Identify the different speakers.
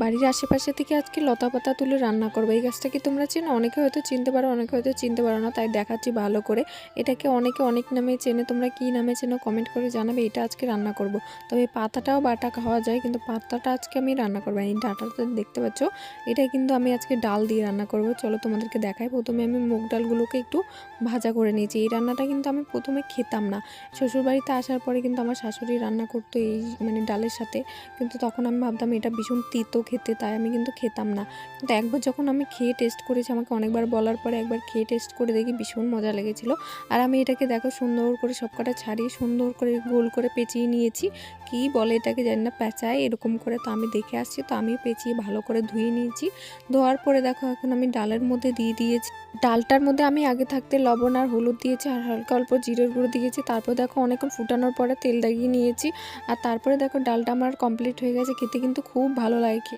Speaker 1: বাড়ির আশেপাশে থেকে আজকে লতা পাতা তুলে রান্না করবো। এই গাছটা কি তোমরা চেনো? অনেকে হয়তো চিনতে পারো, অনেকে হয়তো চিনতে পারো না, তাই দেখাচ্ছি ভালো করে। এটাকে অনেকে অনেক নামে চেনে, তোমরা কি নামে চেনো কমেন্ট করে জানাবে। এটা আজকে রান্না করব। তবে এই পাতাটাও বাটা খাওয়া যায়, কিন্তু পাতাটা আজকে আমি রান্না করবো। এই ডাঁটাটা দেখতে পাচ্ছ, এটা কিন্তু আমি আজকে ডাল দিয়ে রান্না করব। চলো তোমাদেরকে দেখাই। প্রথমে আমি মুগ ডালগুলোকে একটু ভাজা করে নিয়েছি। এই রান্নাটা কিন্তু আমি প্রথমে খেতাম না, শ্বশুরবাড়িতে আসার পরে কিন্তু আমার শাশুড়ি রান্না করতো এই ডালের সাথে। কিন্তু তখন আমি ভাবতাম এটা ভীষণ তিতো খেতে, তাই আমি কিন্তু খেতাম না। কিন্তু একবার যখন আমি খেয়ে টেস্ট করেছি, আমাকে অনেকবার বলার পরে একবার খেয়ে টেস্ট করে দেখি ভীষণ মজা লেগেছিল। আর আমি এটাকে দেখো সুন্দর করে সবকটা ছাড়িয়ে সুন্দর করে গোল করে পেঁচিয়ে নিয়েছি। কি বলে এটাকে জানি না, পেঁচায় এরকম করে, তো আমি দেখে আসছি, তো আমি পেঁচিয়ে ভালো করে ধুয়ে নিয়েছি। ধোয়ার পরে দেখো এখন আমি ডালের মধ্যে দিয়ে দিয়েছি। ডালটার মধ্যে আমি আগে থাকতে লবণ আর হলুদ দিয়েছি, আর হালকা অল্প জিরের গুঁড়ো দিয়েছি। তারপর দেখো অনেকক্ষণ ফুটানোর পরে তেল লাগিয়ে নিয়েছি। আর তারপরে দেখো ডালটা আমার কমপ্লিট হয়ে গেছে। খেতে কিন্তু খুব ভালো লাগে।